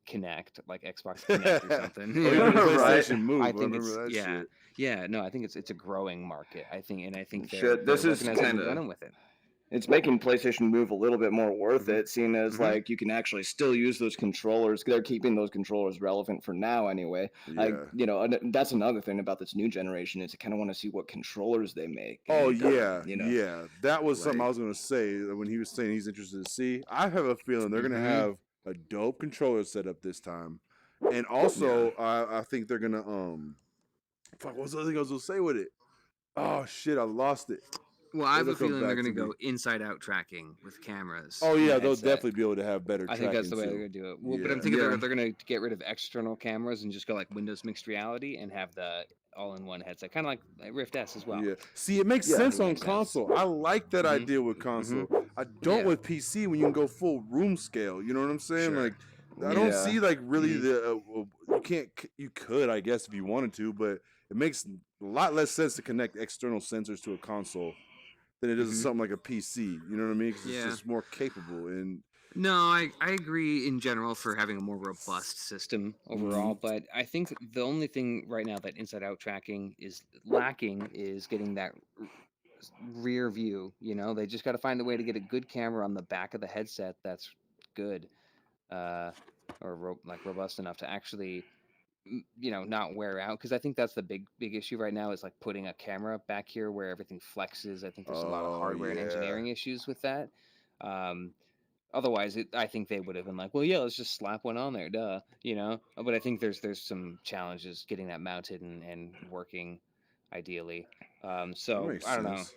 Connect, like Xbox Connect or something. Or even Right. PlayStation I Move. I think remember it's that yeah, shit. yeah. No, I think it's a growing market. I think they're Shit, they're this is recognizing kind and of running with it. it's making PlayStation Move a little bit more worth Hmm. it, seeing as Hmm. like you can actually still use those controllers. They're keeping those controllers relevant for now, anyway. Yeah. And that's another thing about this new generation is I kind of want to see what controllers they make, Oh and yeah, yeah. That was something I like was gonna say when he was saying he's interested to see. I have a feeling they're gonna Hmm. have a dope controller set up this time, and yeah. also I think they're gonna fuck. What was the other thing I was gonna say with it? Oh shit, I lost it. Well, I have It'll a come feeling they're back going to to me. go inside out tracking with cameras Oh in the yeah, they'll headset. definitely be able to have better I think that's tracking the way they're too. going to do it. Well, but I'm Yeah. thinking Yeah. they're going to get rid of external cameras and just go like Windows mixed reality and have the all-in-one headset, kind of like Rift S as well. Yeah. See, it makes Yeah. I sense think it on makes sense. console. I like that Hmm. idea with Hmm. console. I don't Yeah. with PC when you can go full room scale. You know what I'm saying? Sure. Like, I don't Yeah. see like really Hmm. you can't you could I guess if you wanted to, but it makes a lot less sense to connect external sensors to a console than it does to Hmm. something like a PC. You know what I mean? Because it's Yeah. just more capable and. No, I agree in general for having a more robust system Mm-hmm. overall, but I think the only thing right now that inside out tracking is lacking is getting that rear view. They just got to find a way to get a good camera on the back of the headset that's good, uh, or like robust enough to actually, not wear out. Because I think that's the big issue right now is like putting a camera back here where everything flexes. I think there's a lot of Oh hardware and yeah. engineering issues with that. Um, Otherwise, I think they would have been like, well, yeah, let's just slap one on there, duh. But I think there's some challenges getting that mounted and working. ideally. That So makes I don't know. sense.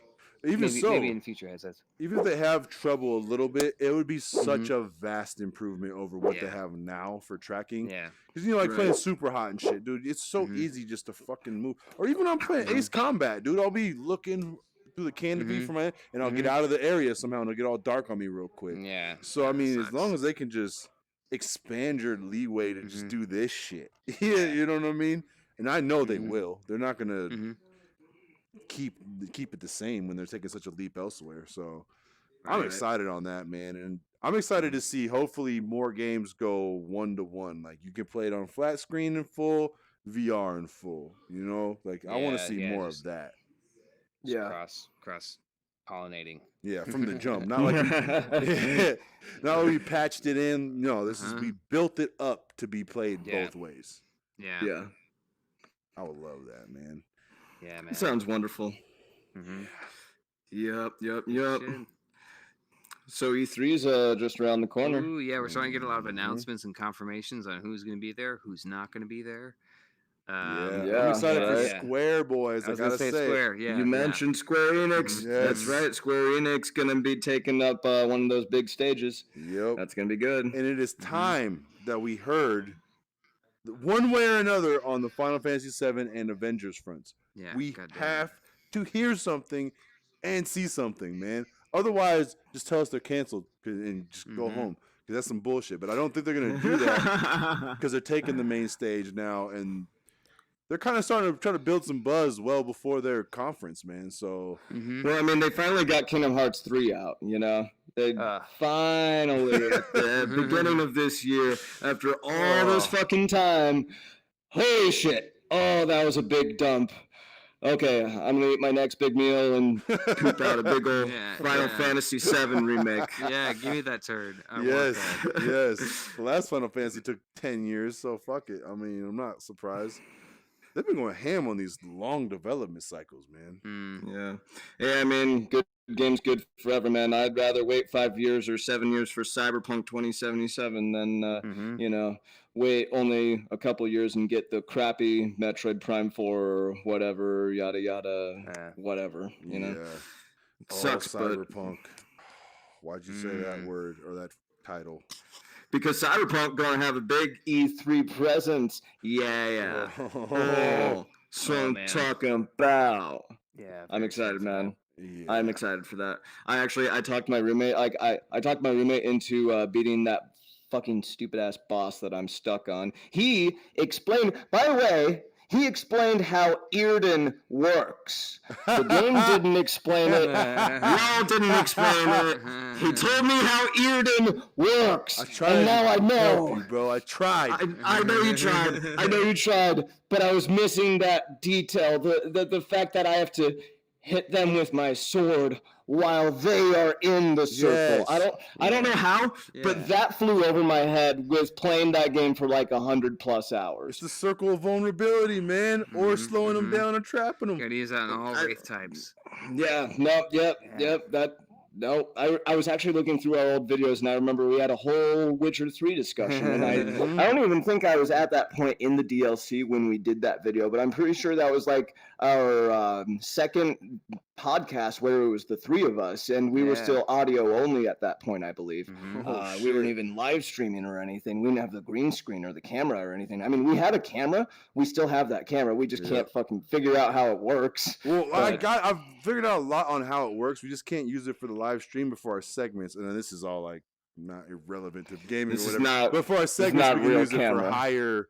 Even Maybe so, in future headsets. even if they have trouble a little bit, it would be such Mhm. a vast improvement over what they Yeah. have now for tracking. Yeah. Because like Right. playing super hot and shit, dude. It's so Mhm. easy just to fucking move. Or even I'm playing Ace Mhm. Combat, dude. I'll be looking through the canopy Mhm. for my, and I'll get Mhm. out of the area somehow, and it'll get all dark on me real quick. Yeah. So I Yeah. That mean, as long sucks. as they can just expand your leeway to just Mhm. do this shit, yeah, Yeah. you know what I mean. And I know they Mhm. will. They're not gonna Mhm. keep keep it the same when they're taking such a leap elsewhere. So I'm Right. Right. excited on that, man, and I'm excited Mhm. to see hopefully more games go 1-to-1. Like you can play it on flat screen in full, VR in full. Like I want to Yeah. see Yeah. more of that. Just Yeah. cross pollinating. Yeah, from the jump, not like we, not like we patched it in. No, this is Uh-huh. we built it up to be played Yeah. both ways. Yeah. Yeah. I would love that, man. Yeah, It man. sounds wonderful. Mhm. Yep. Yep. It Yep. should. So E3's just around the corner. Ooh, yeah, we're starting to get a lot of Hmm. announcements and confirmations on who's going to be there, who's not going to be there. Yeah, I'm Yeah. excited for Right. Yeah. Square Boys. I I was going to gotta say say, Square. You Yeah, yeah. mentioned Square Enix. Mhm. That's Mhm. yes, right. Square Enix gonna be taking up one of those big stages. yep. That's gonna be good. And it is Mhm. time that we heard one way or another on the Final Fantasy VII and Avengers fronts. Yeah, We god damn it. have to hear something and see something, man. Otherwise, just tell us they're canceled and just go Mhm. home because that's some bullshit. But I don't think they're gonna do that because they're taking the main stage now and they're kind of starting to try to build some buzz well before their conference, man. So Mhm. Well, I mean, they finally got Kingdom Hearts 3 out, They finally, at the beginning of this year, after all this oh, fucking time, holy shit. Oh, that was a big dump. Okay, I'm gonna eat my next big meal and poop out a big old Yeah, Final yeah. Fantasy VII remake. Yeah, give me that turd. I want yes, that. yes. The last Final Fantasy took 10 years, so fuck it. I mean, I'm not surprised. They've been going ham on these long development cycles, man. Mm. Yeah. Yeah, I mean, good game's good forever, man. I'd rather wait 5 years or 7 years for Cyberpunk 2077 than, Mhm. wait only a couple years and get the crappy Metroid Prime 4 or whatever, yada, yada, whatever. Yeah. It Oh, sucks, but Cyberpunk. Why'd you say that Mm. word or that title? because Cyberpunk gonna have a big E3 presence. Yeah. Oh, So Oh I'm man. talking about. Yeah, I'm very excited excited, for that. man. I'm yeah. excited for that. I talked my roommate. I talked my roommate into beating that fucking stupid ass boss that I'm stuck on. He explained. By the way, he explained how Earden works. The game didn't explain it. Y'all didn't explain it. He told me how Earden works, I and tried now I to help know. you, bro. I tried. I know you tried. I know you tried, but I was missing that detail. The fact that I have to hit them with my sword while they are in the circle. Yes. I don't know Yeah. how, Yeah. but that flew over my head with playing that game for like 100+ It's hours. the circle of vulnerability, man, or Mhm, slowing them mhm. down or trapping them. Gotta use that on all I- wraith types. Yeah, no, yep, Yeah. that no. I was actually looking through our old videos and I remember we had a whole Witcher 3 discussion and I don't even think I was at that point in the DLC when we did that video, but I'm pretty sure that was like our second podcast where it was the three of us and we were Yeah. still audio only at that point, I believe. Mhm. Oh, We weren't shit. even live streaming or anything. We didn't have the green screen or the camera or anything. I mean, we had a camera. We still have that camera. We just Yep. can't fucking figure out how it works. Well, But- I've figured out a lot on how it works. We just can't use it for the live stream before our segments, and then this is all like not irrelevant to gaming This or is whatever. not. But for our This is segments, not we can real use it for camera. higher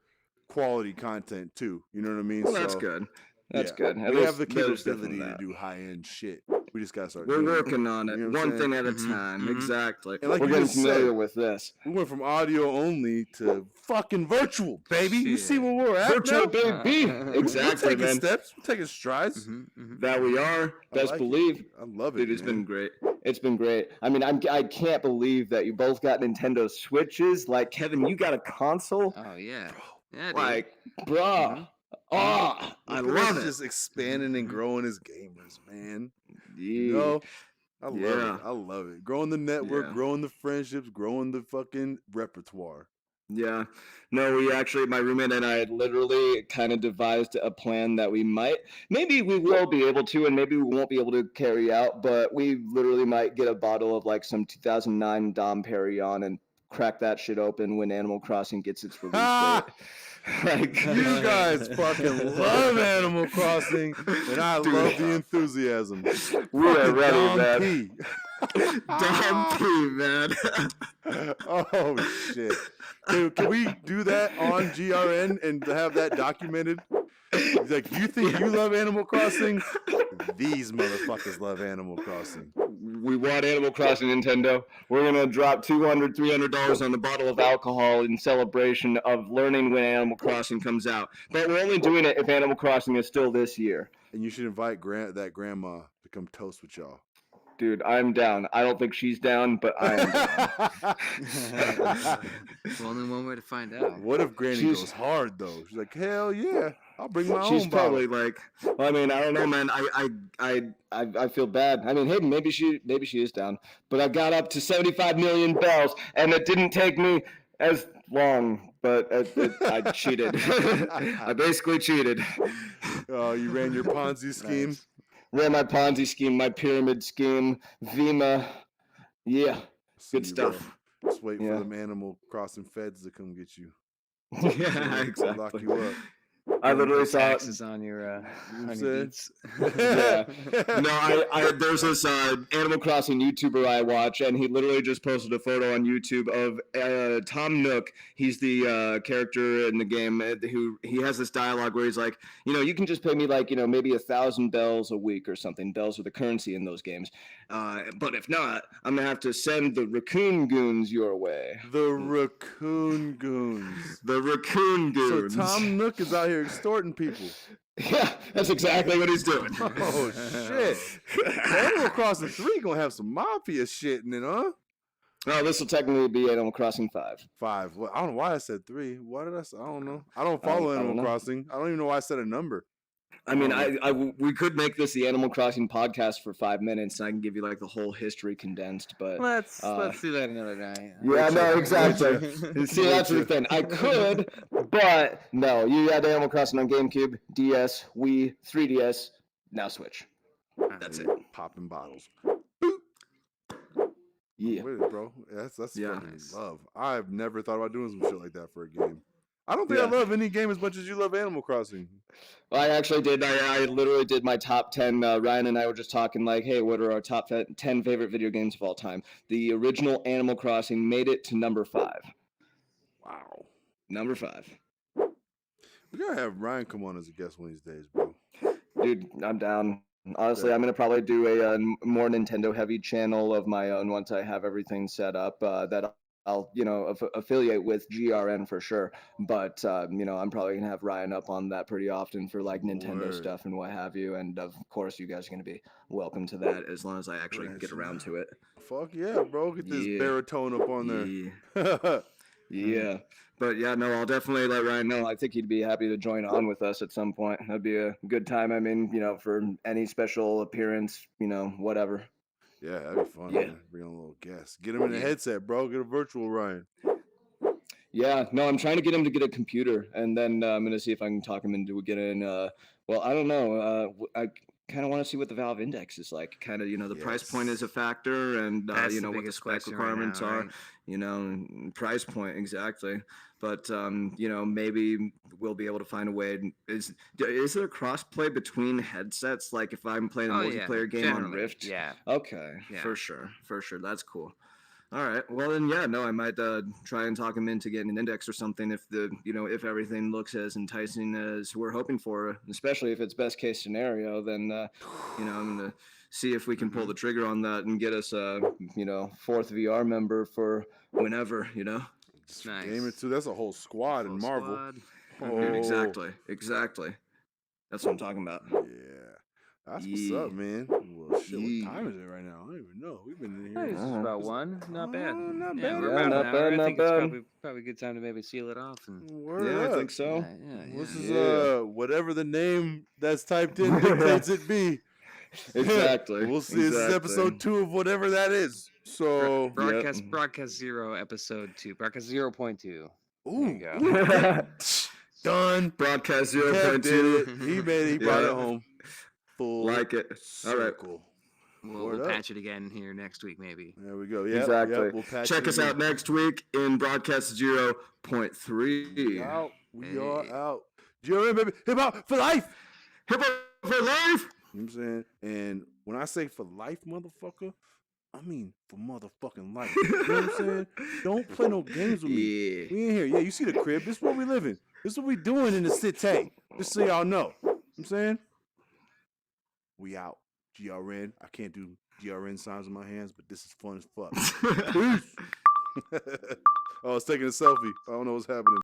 quality content too. You know what I mean? Well, that's So, good. That's yeah, good. At we least have the there's different capability to that. do high end shit. We just gotta start. We're doing working on You it, know what I'm one saying? thing at a Mhm, time. mhm. Exactly. And like We're you getting just familiar said, with this. We went from audio only to fucking virtual, baby. You see Shit. where we're at Virtual now? baby. We're Exactly, taking man. steps. We're taking strides. Mhm, mhm. That we are. I Best like it. believe. I love it, Dude, it's man. been great. It's been great. I mean, I can't believe that you both got Nintendo Switches. Like, Kevin, you got a console? Oh yeah. Yeah, dude. Like, bruh. Mhm. Oh, I Look at us love it. just expanding and Mhm. growing as gamers, man. You Yeah. know, I love Yeah. it. I love it. Growing the network, Yeah. growing the friendships, growing the fucking repertoire. Yeah. No, we actually, my roommate and I had literally kind of devised a plan that maybe we will be able to, and maybe we won't be able to carry out, but we literally might get a bottle of like some 2009 Dom Perignon and crack that shit open when Animal Crossing gets its release date. Ha! Like, You guys fucking love Animal Crossing, and I love the dude, enthusiasm. we are Fucking ready, Dom man. P. Dom P, man. Oh shit! Can we do that on GRN and have that documented? He's like, you think you love Animal Crossing? These motherfuckers love Animal Crossing. We want Animal Crossing, Nintendo. We're going to drop $200, $300 on the bottle of alcohol in celebration of learning when Animal Crossing comes out. But we're only doing it if Animal Crossing is still this year. And you should invite that grandma to come toast with y'all. Dude, I'm down. I don't think she's down, but I am down. Well, only one way to find out. What if Granny goes hard though? She's like, hell yeah, I'll bring my She's own probably bottle. like, well, I mean, I don't know, man. I feel bad. I mean, hey, maybe she is down. But I got up to 75 million bells, and it didn't take me as long. But I cheated. I basically cheated. Oh, you ran your Ponzi scheme. Nice. Ran my Ponzi scheme, my pyramid scheme, Vima. Yeah, good stuff. Just wait for them Animal Crossing feds to come get you. Yeah, Lock exactly. you up. I literally saw taxes on your beats. Yeah. No, there's this Animal Crossing YouTuber I watch, and he literally just posted a photo on YouTube of Tom Nook. He's the character in the game who he has this dialogue where he's like, you can just pay me like, maybe 1,000 bells a week or something. Bells are the currency in those games. But if not, I'm gonna have to send the raccoon goons your way. The raccoon goons. The raccoon goons. So Tom Nook is out here extorting people. Yeah, that's exactly what he's doing. Oh shit! Animal Crossing 3 gonna have some mafia shit in it, huh? No, this will technically be Animal Crossing 5. 5. Well, I don't know why I said 3. Why did I say? I don't know. I don't follow Animal Crossing. I don't even know why I said a number. I mean, we could make this the Animal Crossing podcast for 5 minutes, and I can give you like the whole history condensed. But let's do that another night. Yeah, no, exactly. See, that's the thing. I could, but no. You had Animal Crossing on GameCube, DS, Wii, 3DS, now Switch. That's it. Popping bottles. Yeah, Wait, bro. That's fucking love. I've never thought about doing some shit like that for a game. I don't think I love any game as much as you love Animal Crossing. Well, I actually did. I literally did my top 10. Ryan and I were just talking like, hey, what are our top 10 favorite video games of all time? The original Animal Crossing made it to number 5. Wow. Number 5. We gotta have Ryan come on as a guest one of these days, bro. Dude, I'm down. Honestly, I'm gonna probably do a more Nintendo heavy channel of my own once I have everything set up. That I'll affiliate with GRN for sure. But I'm probably gonna have Ryan up on that pretty often for like Nintendo stuff and what have you. And of course, you guys are gonna be welcome to that as long as I actually get around to it. Fuck yeah, bro! Get this baritone up on there. Yeah. But yeah, no, I'll definitely let Ryan know. I think he'd be happy to join on with us at some point. That'd be a good time. I mean, for any special appearance, whatever. Yeah, that'd be fun. Yeah. Man. Bring on a little guest. Get him in a headset, bro. Get a virtual Ryan. Yeah, no, I'm trying to get him to get a computer, and then I'm going to see if I can talk him into getting, well, I don't know. I kind of want to see what the Valve Index is like. Kind of, the price point is a factor, and, what the spec requirements are. Price point, exactly. But, maybe we'll be able to find a way. Is there cross-play between headsets? Like if I'm playing a multiplayer game on Rift? Yeah. Okay, yeah. For sure. That's cool. All right. Well, then, I might try and talk him into getting an index or something if if everything looks as enticing as we're hoping for, especially if it's best case scenario, then, I'm going to see if we can pull the trigger on that and get us a, 4th VR member for whenever, Nice. Game it too. That's a whole squad in Marvel. Oh. Exactly. That's what I'm talking about. Yeah. That's what's up, man. Well, shit, what time is it right now? I don't even know. We've been in here. It's about 1. Not bad. Not yeah, bad. We're about not an hour. bad. I think it's probably a good time to maybe seal it off. And... I think so. This is whatever the name that's typed in dictates it be. Exactly. We'll see. This is episode 2 of whatever that is. So broadcast 0, episode 2, broadcast 0.2. There you Ooh, go. done. Broadcast Kev did 0.2. it. He made it. He brought Yeah. it home. Full Like it. All right. circle. We'll Word up. patch it again here next week, maybe. There we go. Yep, Exactly. Yep, we'll patch Check it us again. out next week in Broadcast We 0.3. out. We Hey. are out. GRN, baby. Hip hop for life. Hip hop for life. You know what I'm saying? And when I say for life, motherfucker, I mean for motherfucking life. You know what I'm saying? Don't play no games with me. Yeah. We in here. Yeah, you see the crib. This is where we living. This is what we doing in the city. Just so y'all know. You know what I'm saying? We out. GRN. I can't do GRN signs with my hands, but this is fun as fuck. Peace. Oh, it's taking a selfie. I don't know what's happening.